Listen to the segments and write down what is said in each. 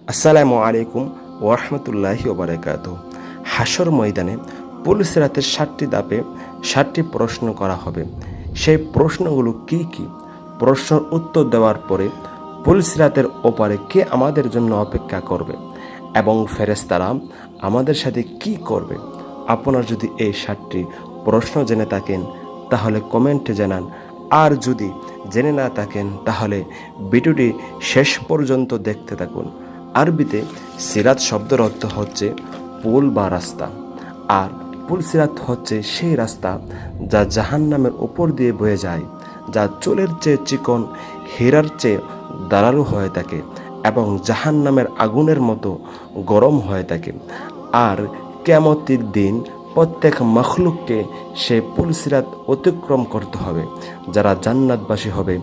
আসসালামু আলাইকুম ওরহমতুল্লাহি ওবারাকাতুহু। হাসর ময়দানে পুলসিরাতের 7টি ধাপে 7টি প্রশ্ন করা হবে। সেই প্রশ্নগুলো কি কি? প্রশ্নের উত্তর দেওয়ার পরে পুলসিরাতের ওপারে কে আমাদের জন্য অপেক্ষা করবে এবং ফেরেশতারা আমাদের সাথে কি করবে? আপনারা যদি এই 7টি প্রশ্ন জেনে থাকেন তাহলে কমেন্টে জানান, আর যদি জেনে না থাকেন তাহলে ভিডিওটি শেষ পর্যন্ত দেখতে থাকুন। আরবিতে সিরাত শব্দের অর্থ হচ্ছে পুল বা রাস্তা, আর পুলসিরাত হচ্ছে সেই রাস্তা যা জাহান্নামের উপর দিয়ে বয়ে যায়, যা চুলের চেয়ে চিকন, হীরার চেয়ে ধারালো হয়ে থাকে এবং জাহান্নামের আগুনের মতো গরম হয়ে থাকে। আর কিয়ামতের দিন প্রত্যেক মখলুককে সেই পুলসিরাত অতিক্রম করতে হবে। যারা জান্নাতবাসী হবে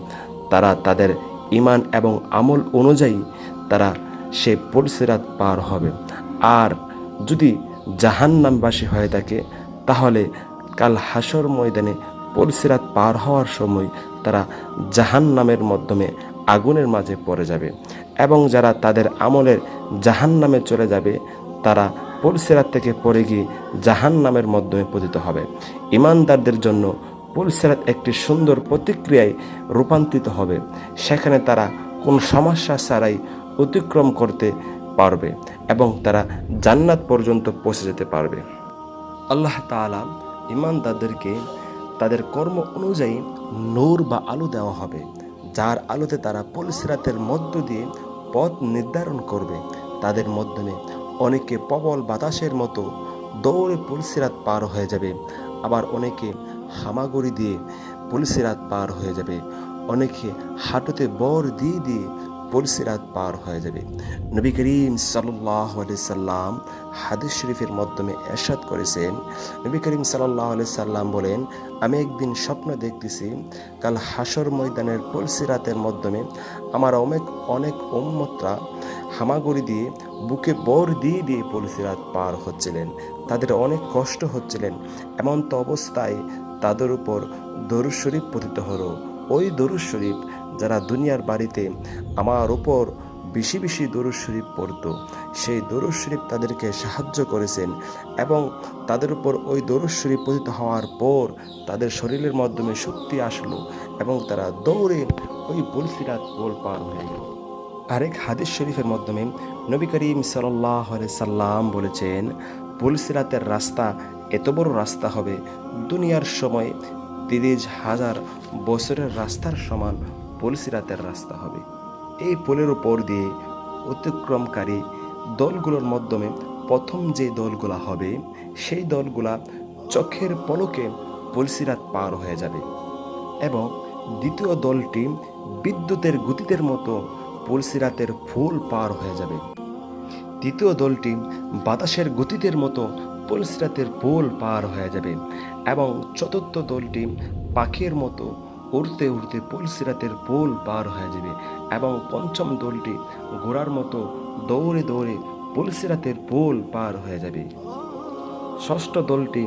তারা তাদের ঈমান এবং আমল অনুযায়ী তারা সেই পুলসিরাত পার হবে। আর যদি জাহান্নামবাসী হয়ে থাকে তাহলে কাল হাসর ময়দানে পুলসিরাত পার হওয়ার সময় তারা জাহান্নামের মাধ্যমে আগুনের মাঝে পড়ে যাবে, এবং যারা তাদের আমলের জাহান্নামে চলে যাবে তারা পুলসিরাত থেকে পড়ে গিয়ে জাহান্নামের মাধ্যমে পতিত হবে। ঈমানদারদের জন্য পুলসিরাত একটি সুন্দর প্রতিক্রিয়ায় রূপান্তরিত হবে। সেখানে তারা কোনো সমস্যা ছাড়াই অতিক্রম করতে পারবে এবং তারা জান্নাত পর্যন্ত পৌঁছে যেতে পারবে। আল্লাহ তাআলা ঈমানদারদেরকে তাদের কর্ম অনুযায়ী নূর বা আলো দেওয়া হবে, যার আলোতে তারা পুলসিরাতের মধ্য দিয়ে পথ নির্ধারণ করবে। তাদের মাধ্যমে অনেকে প্রবল বাতাসের মতো দৌড়ে পুলসিরাত পার হয়ে যাবে, আবার অনেকে হামাগুড়ি দিয়ে পুলসিরাত পার হয়ে যাবে, অনেকে হাঁটুতে বর দিয়ে দিয়ে পুলসিরাত পার হয়ে যাবে। নবী করিম সাল্লাল্লাহু আলাইহি সাল্লাম হাদিস শরীফের মাধ্যমে ইরশাদ করেছেন, নবী করিম সাল্লাল্লাহু আলাইহি সাল্লাম বলেন, আমি একদিন স্বপ্ন দেখতেছি কাল হাসর ময়দানের পুলসিরাতের মাধ্যমে আমার অনেক উম্মতরা হামাগুড়ি দিয়ে বুকে বর দিয়ে দিয়ে পুলসিরাত পার হচ্ছিলেন। তাদের অনেক কষ্ট হচ্ছিলেন। এমন তো অবস্থায় তাদের উপর দরুদ শরীফ পতিত হলো। ওই দরুদ শরীফ যারা দুনিয়ার বাড়িতে আমার উপর বেশি বেশি দরুদ শরীফ পড়তো, সেই দরুদ শরীফ তাদেরকে সাহায্য করেছেন, এবং তাদের উপর ওই দরুদ শরীফ পতিত হওয়ার পর তাদের শরীরের মাধ্যমে শক্তি আসলো এবং তারা দৌড়ে ওই পুলসিরাত পোল পার হয়ে গেল। আরেক হাদিস শরীফের মাধ্যমে নবী করিম সাল্লাল্লাহু আলাইহি সাল্লাম বলেছেন, পুলসিরাতের রাস্তা এত বড় রাস্তা হবে, দুনিয়ার সময় 30,000 বছরের রাস্তার সমান পুলসিরাতের রাস্তা হবে। এই পোলের উপর দিয়ে অতিক্রমকারী দলগুলোর মাধ্যমে প্রথম যে দলগুলা হবে সেই দলগুলা চোখের পলকে পুলসিরাত পার হয়ে যাবে, এবং দ্বিতীয় দলটি বিদ্যুতের গতির মতো পুলসিরাতের ফুল পার হয়ে যাবে। তৃতীয় দলটি বাতাসের গতির মতো পুলসিরাতের পোল পার হয়ে যাবে, এবং চতুর্থ দলটি পাখির মতো উড়তে উড়তে পুলসিরাতের পোল পার হয়ে যাবে, এবং পঞ্চম দলটি ঘোড়ার মতো দৌড়ে দৌড়ে পুলসিরাতের পোল পার হয়ে যাবে। ষষ্ঠ দলটি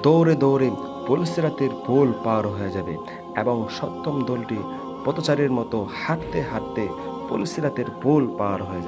দৌড়ে দৌড়ে পুলসিরাতের পোল পার হয়ে যাবে, এবং সপ্তম দলটি পথচারীর মতো হাঁটতে হাঁটতে পুলসিরাতের পোল পার হয়ে যাবে।